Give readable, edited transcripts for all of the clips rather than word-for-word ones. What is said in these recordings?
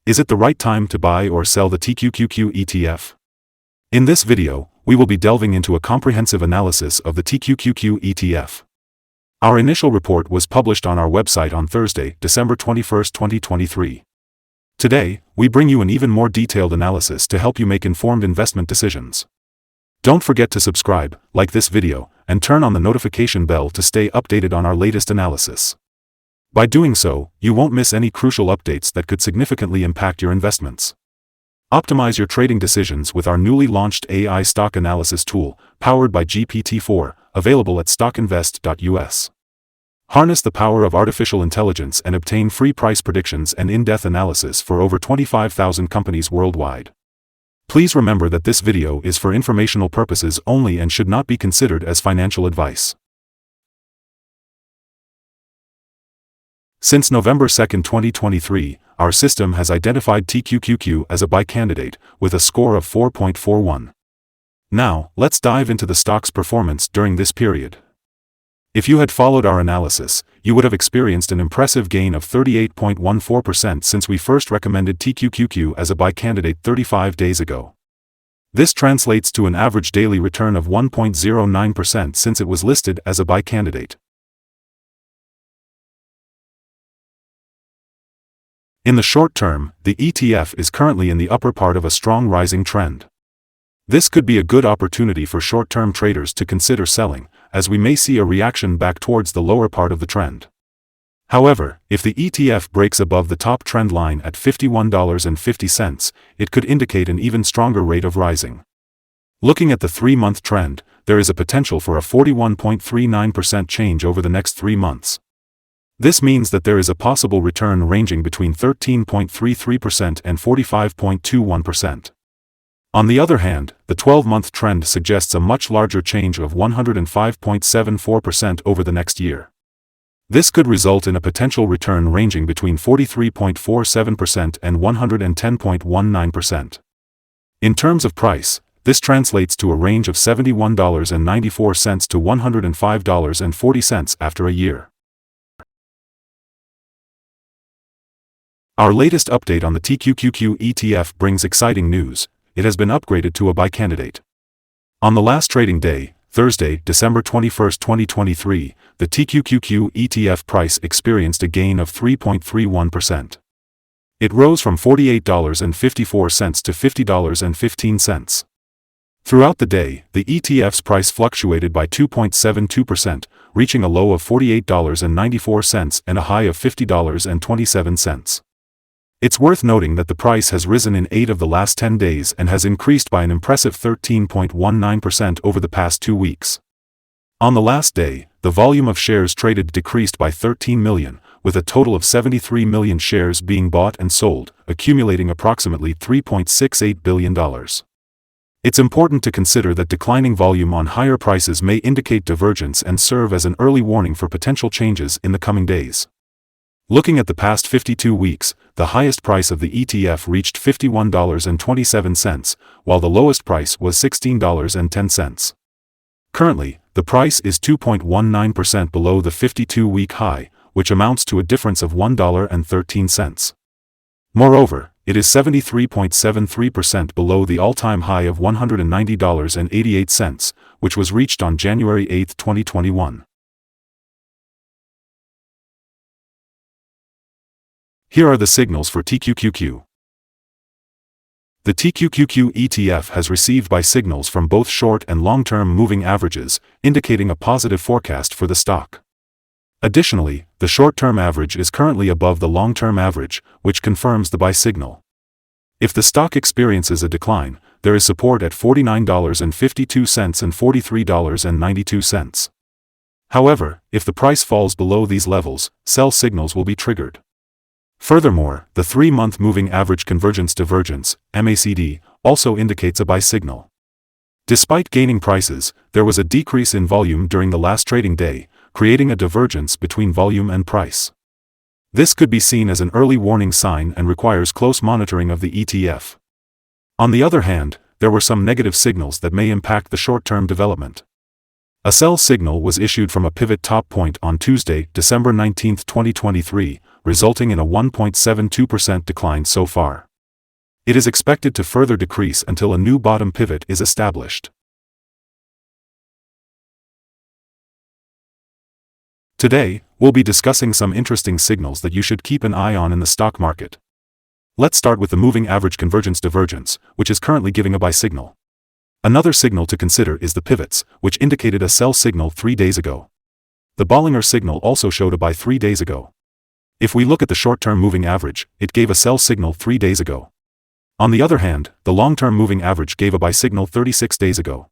Is it the right time to buy or sell the TQQQ ETF? In this video, we will be delving into a comprehensive analysis of the TQQQ ETF. Our initial report was published on our website on Thursday, December 21, 2023. Today, we bring you an even more detailed analysis to help you make informed investment decisions. Don't forget to subscribe, like this video, and turn on the notification bell to stay updated on our latest analysis. By doing so, you won't miss any crucial updates that could significantly impact your investments. Optimize your trading decisions with our newly launched AI stock analysis tool, powered by GPT-4, available at StockInvest.us. Harness the power of artificial intelligence and obtain free price predictions and in-depth analysis for over 25,000 companies worldwide. Please remember that this video is for informational purposes only and should not be considered as financial advice. Since November 2, 2023, our system has identified TQQQ as a buy candidate, with a score of 4.41. Now, let's dive into the stock's performance during this period. If you had followed our analysis, you would have experienced an impressive gain of 38.14% since we first recommended TQQQ as a buy candidate 35 days ago. This translates to an average daily return of 1.09% since it was listed as a buy candidate. In the short term, the ETF is currently in the upper part of a strong rising trend. This could be a good opportunity for short-term traders to consider selling, as we may see a reaction back towards the lower part of the trend. However, if the ETF breaks above the top trend line at $51.50, it could indicate an even stronger rate of rising. Looking at the 3-month trend, there is a potential for a 41.39% change over the next 3 months. This means that there is a possible return ranging between 13.33% and 45.21%. On the other hand, the 12-month trend suggests a much larger change of 105.74% over the next year. This could result in a potential return ranging between 43.47% and 110.19%. In terms of price, this translates to a range of $71.94 to $105.40 after a year. Our latest update on the TQQQ ETF brings exciting news. It has been upgraded to a buy candidate. On the last trading day, Thursday, December 21, 2023, the TQQQ ETF price experienced a gain of 3.31%. It rose from $48.54 to $50.15. Throughout the day, the ETF's price fluctuated by 2.72%, reaching a low of $48.94 and a high of $50.27. It's worth noting that the price has risen in 8 of the last 10 days and has increased by an impressive 13.19% over the past 2 weeks. On the last day, the volume of shares traded decreased by 13 million, with a total of 73 million shares being bought and sold, accumulating approximately $3.68 billion. It's important to consider that declining volume on higher prices may indicate divergence and serve as an early warning for potential changes in the coming days. Looking at the past 52 weeks, the highest price of the ETF reached $51.27, while the lowest price was $16.10. Currently, the price is 2.19% below the 52-week high, which amounts to a difference of $1.13. Moreover, it is 73.73% below the all-time high of $190.88, which was reached on January 8, 2021. Here are the signals for TQQQ. The TQQQ ETF has received buy signals from both short and long-term moving averages, indicating a positive forecast for the stock. Additionally, the short-term average is currently above the long-term average, which confirms the buy signal. If the stock experiences a decline, there is support at $49.52 and $43.92. However, if the price falls below these levels, sell signals will be triggered. Furthermore, the 3-month moving average convergence divergence, MACD, also indicates a buy signal. Despite gaining prices, there was a decrease in volume during the last trading day, creating a divergence between volume and price. This could be seen as an early warning sign and requires close monitoring of the ETF. On the other hand, there were some negative signals that may impact the short-term development. A sell signal was issued from a pivot top point on Tuesday, December 19, 2023, resulting in a 1.72% decline so far. It is expected to further decrease until a new bottom pivot is established. Today, we'll be discussing some interesting signals that you should keep an eye on in the stock market. Let's start with the moving average convergence divergence, which is currently giving a buy signal. Another signal to consider is the pivots, which indicated a sell signal 3 days ago. The Bollinger signal also showed a buy 3 days ago. If we look at the short-term moving average, it gave a sell signal 3 days ago. On the other hand, the long-term moving average gave a buy signal 36 days ago.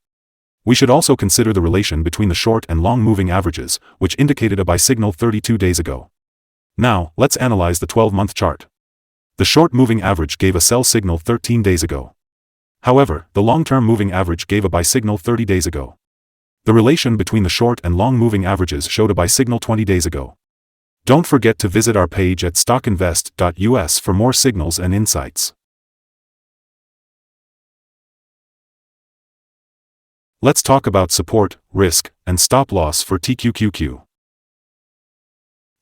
We should also consider the relation between the short and long moving averages, which indicated a buy signal 32 days ago. Now, let's analyze the 12-month chart. The short moving average gave a sell signal 13 days ago. However, the long-term moving average gave a buy signal 30 days ago. The relation between the short and long moving averages showed a buy signal 20 days ago. Don't forget to visit our page at StockInvest.us for more signals and insights. Let's talk about support, risk, and stop loss for TQQQ.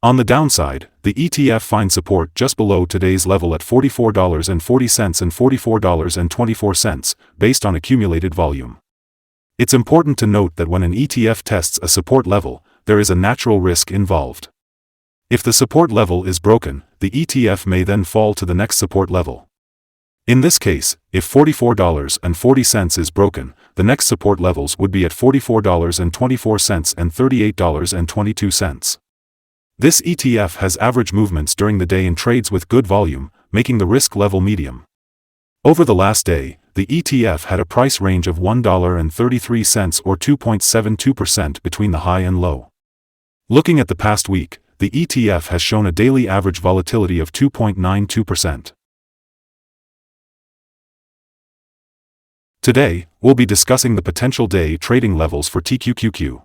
On the downside, the ETF finds support just below today's level at $44.40 and $44.24, based on accumulated volume. It's important to note that when an ETF tests a support level, there is a natural risk involved. If the support level is broken, the ETF may then fall to the next support level. In this case, if $44.40 is broken, the next support levels would be at $44.24 and $38.22. This ETF has average movements during the day and trades with good volume, making the risk level medium. Over the last day, the ETF had a price range of $1.33 or 2.72% between the high and low. Looking at the past week, the ETF has shown a daily average volatility of 2.92%. Today, we'll be discussing the potential day trading levels for TQQQ.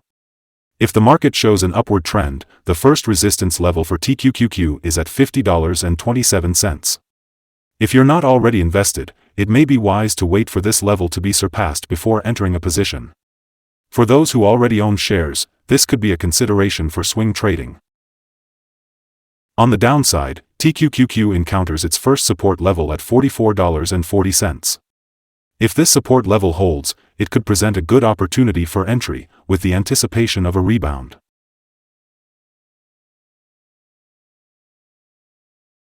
If the market shows an upward trend, the first resistance level for TQQQ is at $50.27. If you're not already invested, it may be wise to wait for this level to be surpassed before entering a position. For those who already own shares, this could be a consideration for swing trading. On the downside, TQQQ encounters its first support level at $44.40. If this support level holds, it could present a good opportunity for entry, with the anticipation of a rebound.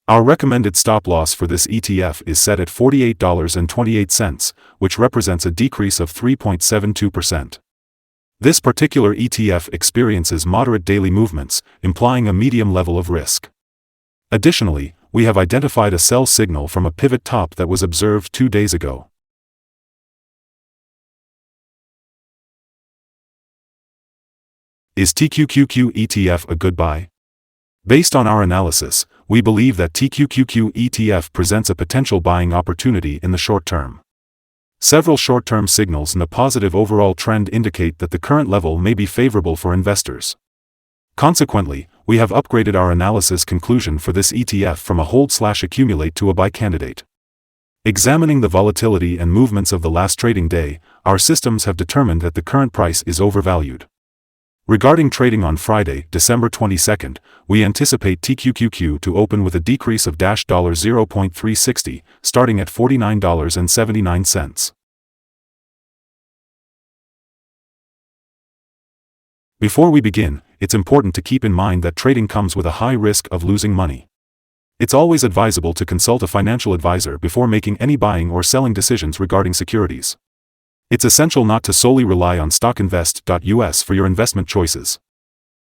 Our recommended stop loss for this ETF is set at $48.28, which represents a decrease of 3.72%. This particular ETF experiences moderate daily movements, implying a medium level of risk. Additionally, we have identified a sell signal from a pivot top that was observed 2 days ago. Is TQQQ ETF a good buy? Based on our analysis, we believe that TQQQ ETF presents a potential buying opportunity in the short term. Several short-term signals and a positive overall trend indicate that the current level may be favorable for investors. Consequently, we have upgraded our analysis conclusion for this ETF from a hold/accumulate to a buy candidate. Examining the volatility and movements of the last trading day, our systems have determined that the current price is overvalued. Regarding trading on Friday, December 22, we anticipate TQQQ to open with a decrease of $0.360, starting at $49.79. Before we begin, it's important to keep in mind that trading comes with a high risk of losing money. It's always advisable to consult a financial advisor before making any buying or selling decisions regarding securities. It's essential not to solely rely on StockInvest.us for your investment choices.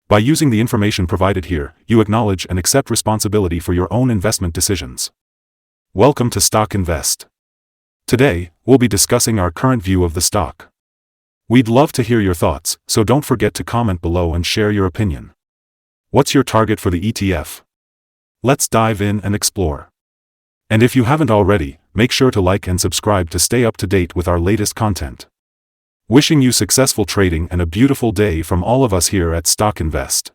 By using the information provided here, you acknowledge and accept responsibility for your own investment decisions. Welcome to Stock Invest. Today, we'll be discussing our current view of the stock. We'd love to hear your thoughts, so don't forget to comment below and share your opinion. What's your target for the ETF? Let's dive in and explore. And if you haven't already, make sure to like and subscribe to stay up to date with our latest content. Wishing you successful trading and a beautiful day from all of us here at Stock Invest.